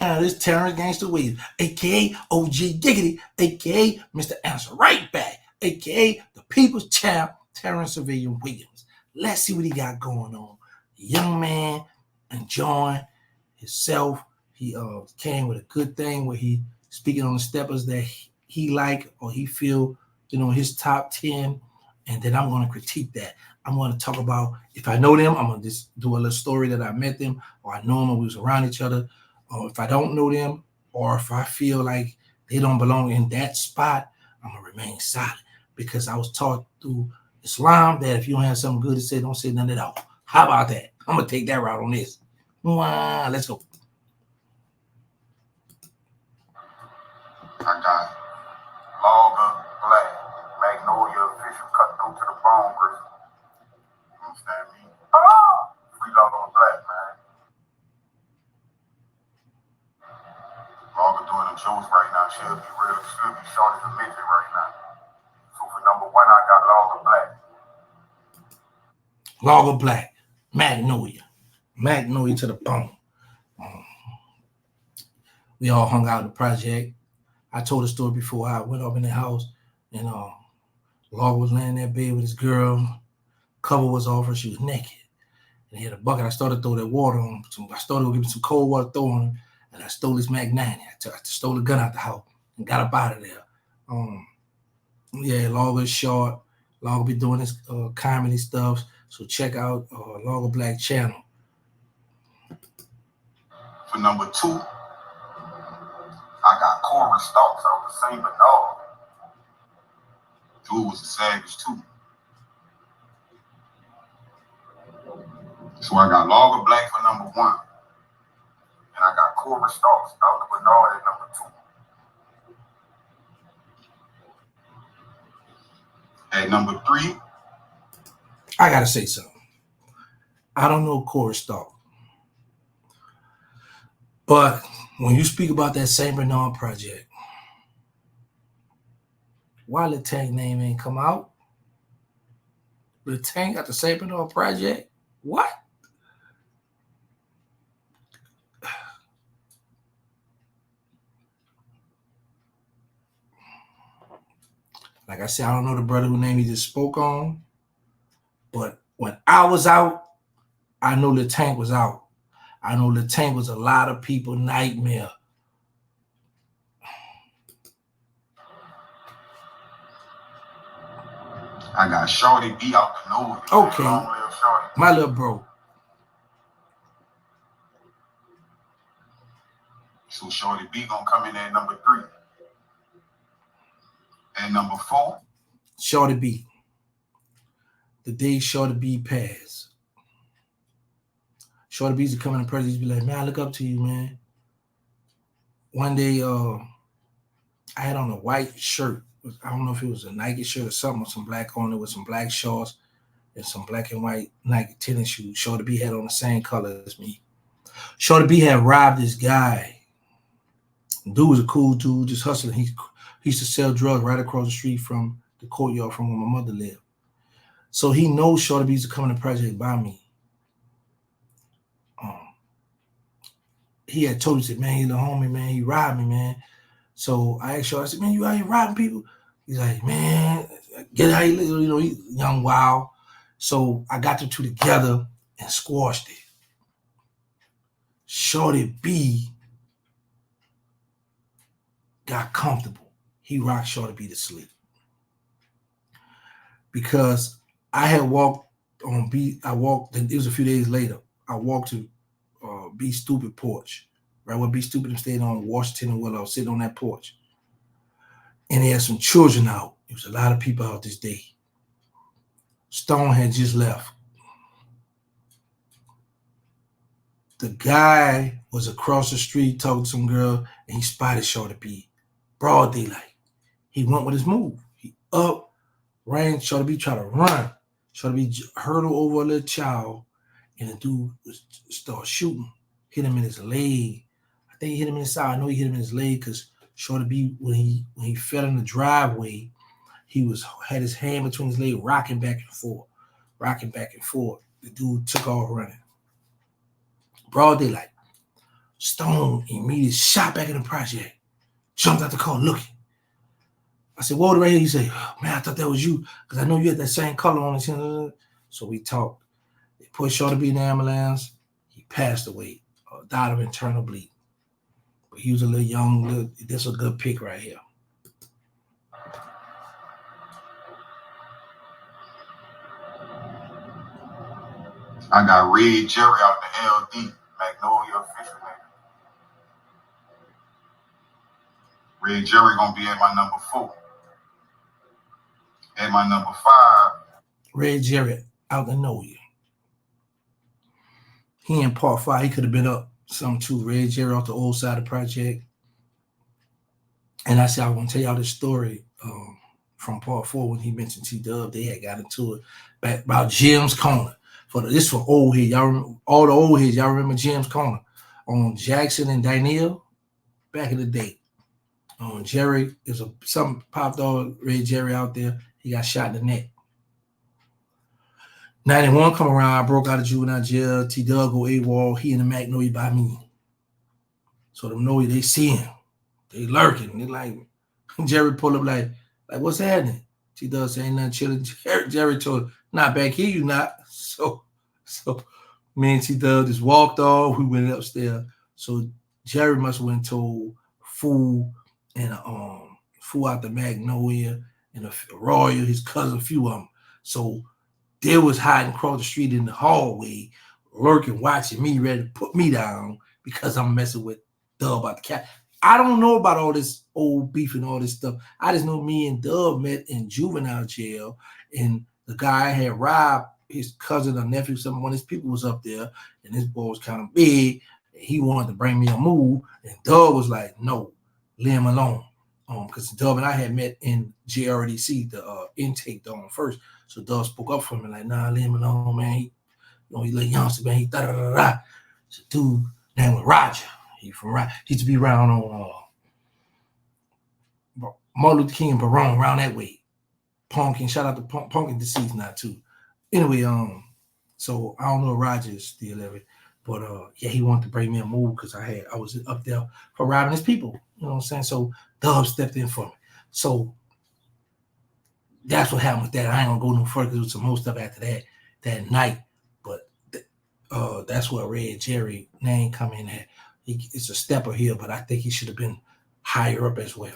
This Terrncegangstawilliams, a.k.a. OG Giggity, a.k.a. Mr. Answer Right Back, a.k.a. the People's Champ, Terrncegangstawilliams. Let's see what he got going on. The young man enjoying himself. He came with a good thing where he speaking on the steppers that he like or he feel, his top 10. And then I'm going to critique that. I'm going to talk about, if I know them, I'm going to just do a little story that I met them, or I know them, or we was around each other. Or if I don't know them, or if I feel like they don't belong in that spot, I'm going to remain silent. Because I was taught through Islam that if you don't have something good to say, don't say nothing at all. How about that? I'm going to take that route on this. Let's go. I got Lager, Black, Magnolia, official cut through to the bone, Grizzly. You understand me? Free Lager Black, man. Lager doing them shows right now. She'll be short as a midget right now. So for number 1, I got Lager Black. Lager Black, Magnolia to the bone. We all hung out in the project. I told a story before. I went up in the house and Lager was laying in that bed with his girl. Cover was off her. She was naked. And he had a bucket. I started to throw that water on him. I started to give him some cold water, throw on him. And I stole his Mag 90. I stole the gun out the house and got up out of there. Lager is short. Lager be doing his comedy stuff. So check out Lager Black channel. For number 2, I got Corey Stalks out the St. Bernard. Dude was a savage too. So I got Lager Black for number 1. And I got Corey Stalks out the Bernard at number 2. At number 3, I gotta say something. I don't know Corey Stalks. But when you speak about that St. Bernard project, why Lil Tank name ain't come out? Lil Tank got the St. Bernard project? What? Like I said, I don't know the brother whose name he just spoke on. But when I was out, I know Lil Tank was out. I know Lil Tank was a lot of people's nightmare. I got Shorty B out the nose. Okay. My little bro. So Shorty B gonna come in at number 3. And number 4, Shorty B. The day Shorty B passed. Shorty B's coming in person. He'd be like, man, I look up to you, man. One day, I had on a white shirt. I don't know if it was a Nike shirt or something, with some black on it, with some black shorts and some black and white Nike tennis shoes. Shorty B had on the same color as me. Shorty B had robbed this guy. Dude was a cool dude, just hustling. He used to sell drugs right across the street from the courtyard from where my mother lived. So he knows Shorty B's coming to project by me. He had told me, said, man, he's a homie, man. He robbed me, man. So I asked Shorty, I said, man, you out here robbing people? He's like, man, get how you live, he's young, wild. So I got the two together and squashed it. Shorty B got comfortable. He rocked Shorty B to sleep. Because I had walked on B, it was a few days later, I walked to B Stupid porch, right where B Stupid stayed on Washington and Willow, sitting on that porch. And they had some children out. There was a lot of people out this day. Stone had just left. The guy was across the street talking to some girl, and he spotted Shorty B. Broad daylight. He went with his move. He up, ran. Shorty B tried to run. Shorty B hurdled over a little child, and the dude started shooting. Hit him in his leg. I think he hit him in his side. I know he hit him in his leg because Shorty B, when he fell in the driveway, he had his hand between his legs, rocking back and forth. The dude took off running. Broad daylight. Stone immediately shot back in the project, jumped out the car looking. I said, "What right here?" He said, "Man, I thought that was you because I know you had that same color on it." So we talked. They put Shorty B in the ambulance. He passed away, died of internal bleeding. But he was a little young. This is a good pick right here. I got Red Jerry out the LD, Magnolia official nigga. Red Jerry gonna be at my number 4. At my number 5. Red Jerry out the Magnolia. He in part 5. He could have been up some too. Red Jerry off the old side of the project. And I said, I want to tell y'all this story from part 4 when he mentioned T-Dub. They had got into it back about Jim's Corner. This for old head. Y'all remember, all the old heads, y'all remember Jim's Corner on Jackson and Danielle back in the day. Jerry, there's some pop dog, Red Jerry out there. He got shot in the neck. 91 come around, I broke out of juvenile jail. T-Dub go AWOL. He in the Magnolia by me. So them know they see him. They lurking. They like, Jerry pull up like what's happening? T-Dub say ain't nothing chilling. Jerry told him, not back here, you not. So me and T-Dub just walked off. We went upstairs. So Jerry must have went told Fool and Fool out the Magnolia and a Royal, his cousin, a few of them. So they was hiding across the street in the hallway, lurking, watching me, ready to put me down because I'm messing with Dub about the cat. I don't know about all this old beef and all this stuff. I just know me and Dub met in juvenile jail, and the guy had robbed his cousin or nephew. One of his people was up there, and this boy was kind of big. And he wanted to bring me a move, and Dub was like, "No, leave him alone." Because Dub and I had met in JRDC, the intake dome first. So Dub spoke up for me, like, "Nah, leave him alone, man. He little youngster, man. He da-da-da-da." It's a dude named Roger. He from Roger. He used to be around on Martin Luther King and Barone, around that way. Punkin, shout out to Punkin, deceased now too. Anyway, so I don't know if Roger is still ever, but yeah, he wanted to bring me a move because I was up there for robbing his people. You know what I'm saying? So Dub stepped in for me. So that's what happened with that. I ain't gonna go no further because there was some more stuff after that night. But that's where Red Jerry name come in at. It's a stepper here, but I think he should have been higher up as well.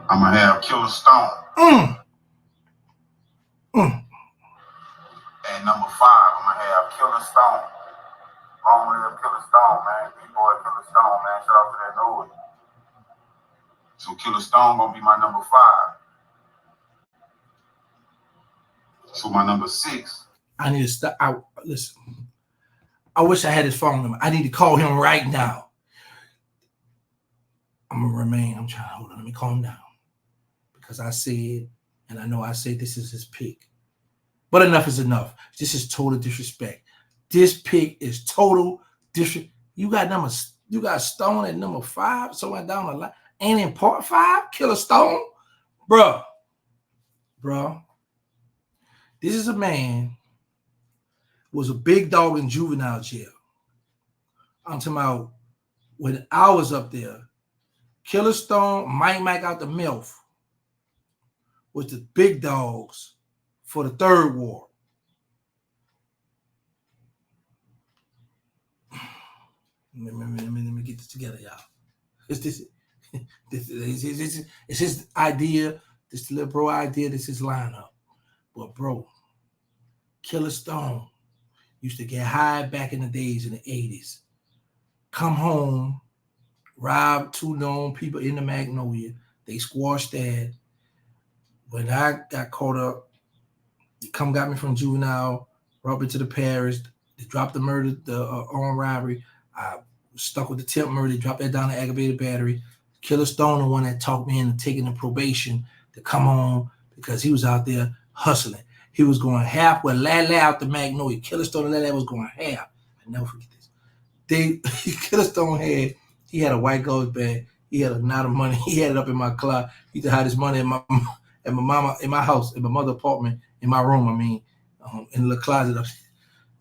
I'm gonna have Killer Stone. At number 5, I'm gonna have Killer Stone. Long live Killer Stone, man. B-boy Killer Stone, man. Shout out to that noise. So Killer Stone gonna be my number 5. So my number 6. I need to stop. Listen, I wish I had his phone number. I need to call him right now. I'm trying to hold on. Let me calm down. Because I said, and I know I said this is his pick. But enough is enough. This is total disrespect. This pick is total disrespect. You got Stone at number 5, somewhere down the line. And in part 5, Killer Stone? Bruh. This is a man who was a big dog in juvenile jail. I'm talking about when I was up there, Killer Stone, Mike out the MILF was the big dogs for the 3rd Ward. Let me get this together, y'all. It's his idea. This little bro idea. This is lineup. But bro, Killer Stone used to get high back in the days in the 80s. Come home, rob 2 known people in the Magnolia. They squashed that. When I got caught up, they got me from juvenile, brought me to the parish. They dropped the murder, the armed robbery. I was stuck with the attempt murder. They dropped that down to aggravated battery. Killer Stone, the one that talked me into taking the probation to come home because he was out there hustling. He was going half with Lala out the Magnolia. Killer Stone and Lala was going half. I never forget this. Killer Stone he had a white ghost bag. He had a knot of money. He had it up in my closet. He used to hide his money in my mama, in my house, in my mother's apartment, in my room. In the little closet.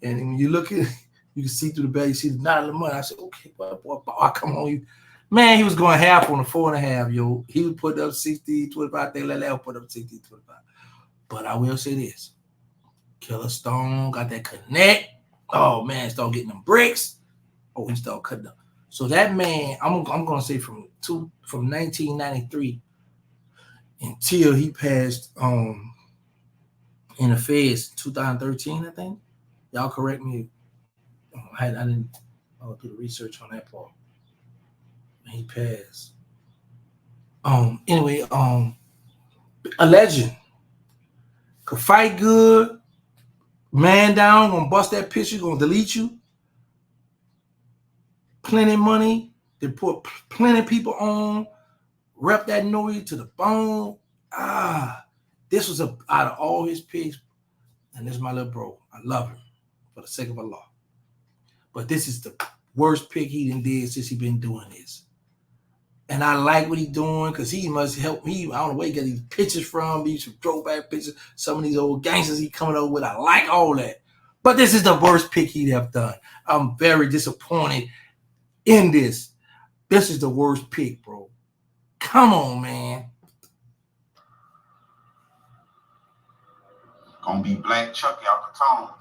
And when you look at, you can see through the bag, you see the knot of the money. I said, okay, boy, come on, you. Man, he was going half on the 4.5, yo. He would put up 60, 25. They let out put up 60, 25. But I will say this. Killer Stone got that connect. Oh, man, start getting them bricks. Oh, he started cutting up. So that man, I'm going to say from 1993 until he passed in the feds 2013, I think. Y'all correct me. I didn't do the research on that part. He passed. Anyway, a legend. Could fight good. Man down, gonna bust that picture, gonna delete you. Plenty money. They put plenty people on. Rep that noise to the bone. This was out of all his picks. And this is my little bro. I love him for the sake of Allah. But this is the worst pick he done did since he been doing this. And I like what he's doing because he must help me. I don't know where he got these pictures from, these throwback pictures, some of these old gangsters he coming up with. I like all that. But this is the worst pick he'd have done. I'm very disappointed in this. This is the worst pick, bro. Come on, man. Gonna be Black Chucky out the Tones.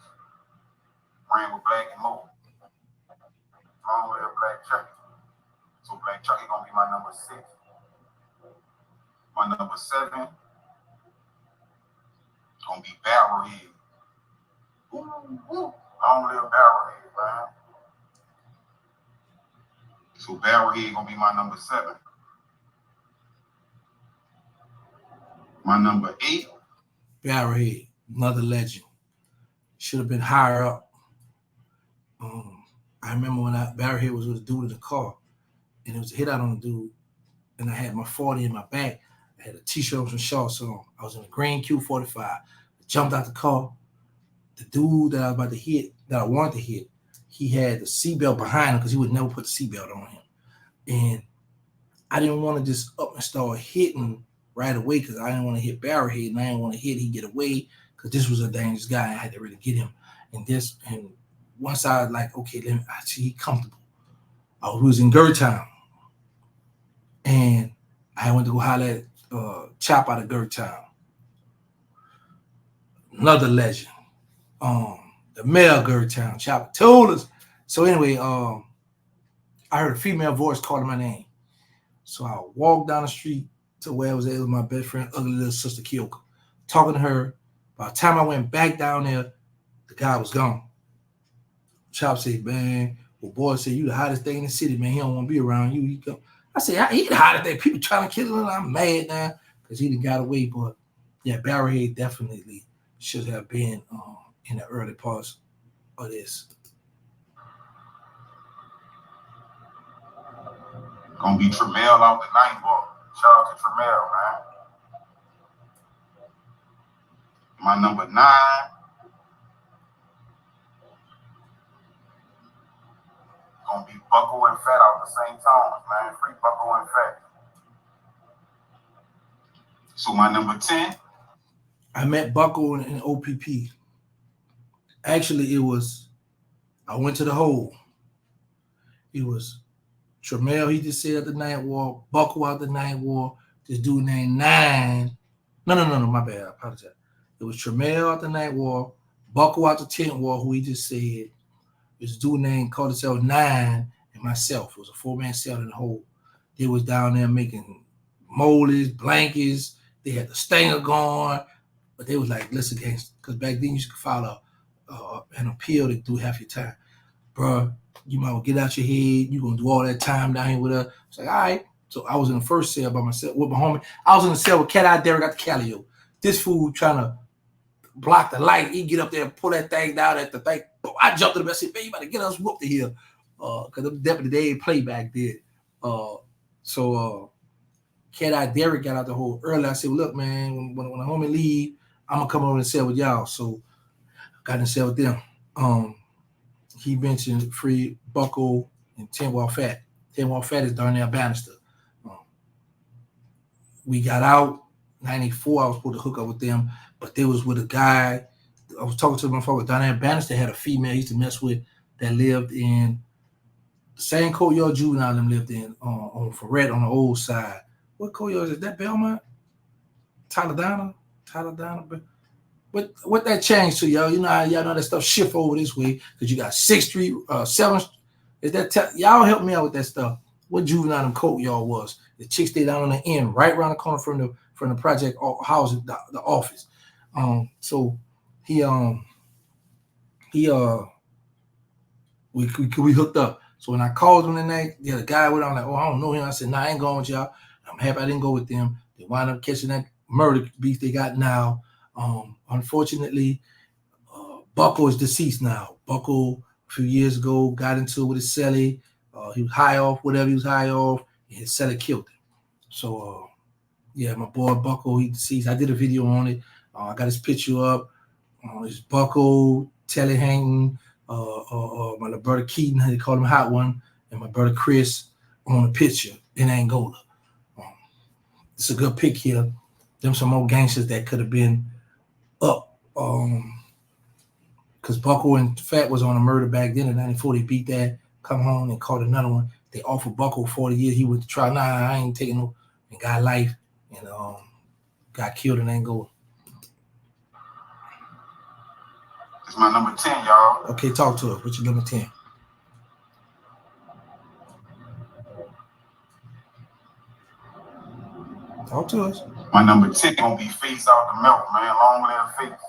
Ran with Black and Cor. Long live Black Chucky. So Black Chucky gonna be my number 6. My number 7 gonna be Barrelhead. Long live Barrelhead, man. So Barrelhead gonna be my number 7. My number 8. Barrelhead, another legend. Should have been higher up. I remember when Barrelhead was with a dude in the car, and it was a hit out on the dude, and I had my 40 in my back. I had a t-shirt with some shorts on. I was in a green Q45. I jumped out the car. The dude that I was about to hit, that I wanted to hit, he had the seatbelt behind him because he would never put the seatbelt on him. And I didn't want to just up and start hitting right away because I didn't want to hit Barrelhead, and I didn't want to hit he get away because this was a dangerous guy. I had to really get him. And once I was like, okay, I see he comfortable. I was in Gertown, and I went to go holler at Chop out of Gertown. Another legend. The male Gertown, Chop told us. So anyway, I heard a female voice calling my name. So I walked down the street to where I was at with my best friend, ugly little sister Kyoko, talking to her. By the time I went back down there, the guy was gone. Chop said, man, well, boy said, you the hottest thing in the city, man. He don't want to be around you. He go. I said, he the hottest thing. People trying to kill him. I'm mad now because he done got away. But yeah, Barrelhead definitely should have been in the early parts of this. Gonna be Tremel off the 9 ball. Shout out to Tremel, man. My number 9. Gonna be Buckle and Fat out the same time, man. Free Buckle and Fat. So my number 10. I met Buckle in OPP. Actually, I went to the hole. It was Tremel, he just said at the night walk, Buckle out the night walk, this dude named 9. No, my bad, I apologize. It was Tremel out the night walk, Buckle out the tent wall, who he just said. This dude named called himself 9 and myself. It was a 4-man cell in the hole. They was down there making molars, blankets. They had the stinger going, but they was like, listen, gangsta, because back then you could file an appeal to do half your time. Bro, you might well get out your head. You going to do all that time down here with us. It's like, all right. So I was in the first cell by myself with my homie. I was in the cell with Cat Eye Derek got the Calio. This fool trying to block the light. He get up there and pull that thing down at the thing. I jumped to the bed and said, man, you better get us whooped to here. Because the deputy, they ain't play back then. So Cat Eye Derek got out the hole early. I said, well, look, man, when the homie leave, I'm going to come over and cell with y'all. So I got in the cell with them. He mentioned Free Buckle and 10 Wall Fat. 10 Wall Fat is Darnell Bannister. We got out 94. I was supposed to hook up with them, but they was with a guy I was talking to my folks down there in Bannister, had a female he used to mess with that lived in the same courtyard juvenile them lived in on Ferret on the old side. What courtyard is that? Belmont? Taladana? What that changed to y'all? You know how y'all know that stuff shift over this way because you got 6th Street, 7th. Is that y'all help me out with that stuff? What juvenile them courtyard was? The chick stayed down on the end, right around the corner from the project house, the office. So we hooked up. So when I called him that night, the guy went on like, oh, I don't know him. I said, nah, I ain't going with y'all. I'm happy I didn't go with them. They wound up catching that murder beef they got now. Unfortunately, Buckle is deceased now. Buckle, a few years ago, got into it with his celly. He was high off whatever he was high off, and his celly killed him. So, yeah, my boy Buckle, he deceased. I did a video on it. I got his picture up. It's Buckle, Telly hanging, my little brother Keaton, they call him Hot One, and my brother Chris on the picture in Angola. It's a good pick here. Them some more gangsters that could have been up. Because Buckle and Fat was on a murder back then in 94. They beat that, come home and caught another one. They offered Buckle 40 years. He went to try. Nah, I ain't taking no. And got life and got killed in Angola. It's my number 10, y'all. Okay, talk to us. What's your number 10? Talk to us. My number 10 gonna be Face Out the Milk, man. Long live Face.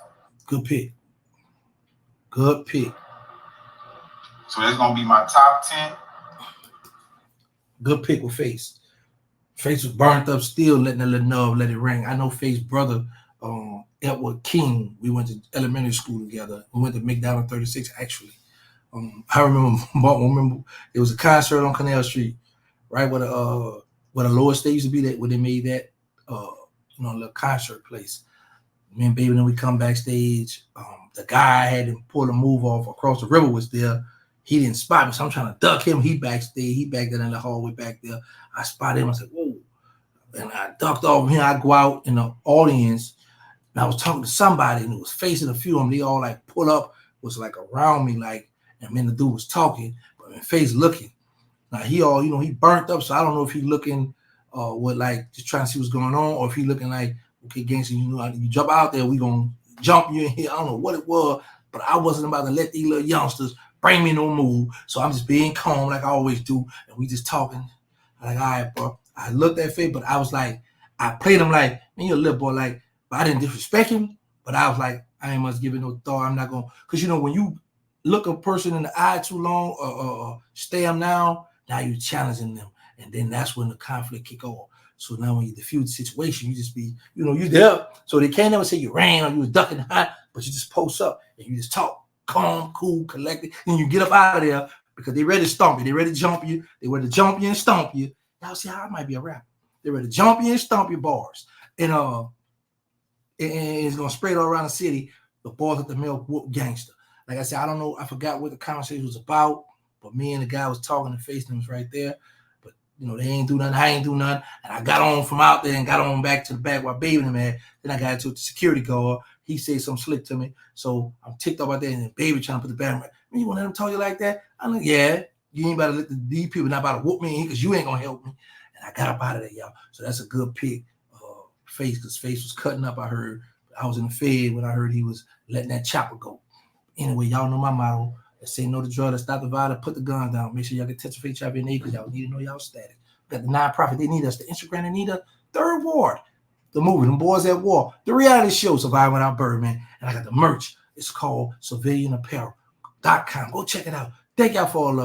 Good pick. Good pick. So that's gonna be my top 10. Good pick with Face. Face was burnt up still, letting it let it ring. I know Face's brother, Edward King, we went to elementary school together. We went to McDonald 36, actually. I remember it was a concert on Canal Street, right where the lower stage used to be, that where they made that little concert place. Me and Baby, then we come backstage. The guy had to pull a move off across the river was there. He didn't spot me, so I'm trying to duck him. He backstage. He back there in the hallway back there. I spotted him. I said, whoa. And I ducked off him. I go out in the audience, and I was talking to somebody, and it was facing a few of them. They all like pull up, was like around me, like, and then the dude was talking, but my face looking. Now he all, he burnt up, so I don't know if he looking like just trying to see what's going on, or if he looking like, okay, gangster, you jump out there, we gonna jump you in here. I don't know what it was, but I wasn't about to let these little youngsters bring me no move. So I'm just being calm like I always do, and we just talking. I'm like, all right, bro. I looked at Faye, but I was like, I played him like, man, you're a little boy, like, but I didn't disrespect him. But I was like, I ain't much giving no thought. I'm not gonna, because when you look a person in the eye too long, or stay them now you're challenging them, and then that's when the conflict kick off. So now when you defuse the situation, you just be, you there. So they can't never say you ran or you was ducking hot, but you just post up and you just talk calm, cool, collected, and you get up out of there because they ready to stomp you. They ready to jump you. They ready to jump you and stomp you. Y'all see how I might be a rapper. They ready to jump you and stomp your bars. And it's gonna spread all around the city. The boys at the milk whoop gangster. Like I said, I don't know. I forgot what the conversation was about, but me and the guy was talking and facing them was right there. But they ain't do nothing. I ain't do nothing. And I got on from out there and got on back to the back while Baby them had. Then I got into the security guard. He said something slick to me. So I'm ticked off out there, and then Baby trying to put the back. Man, you want to let him talk you like that? I'm like, yeah. You ain't about to let these people not about to whoop me in because you ain't gonna help me. And I got up out of there, y'all. So that's a good pick. Face, because Face was cutting up. I heard. I was in the Fed when I heard he was letting that chopper go. Anyway, y'all know my motto. Let's say no to drug. Let's stop the violence. Put the gun down. Make sure y'all get tested for HIV and AIDS because y'all need to know y'all status. We got the nonprofit. They need us. The Instagram. They need a third ward. The movie. Them boys at war. The reality show. Survive Without Birdman. And I got the merch. It's called civilianapparel.com. Go check it out. Thank y'all for all love.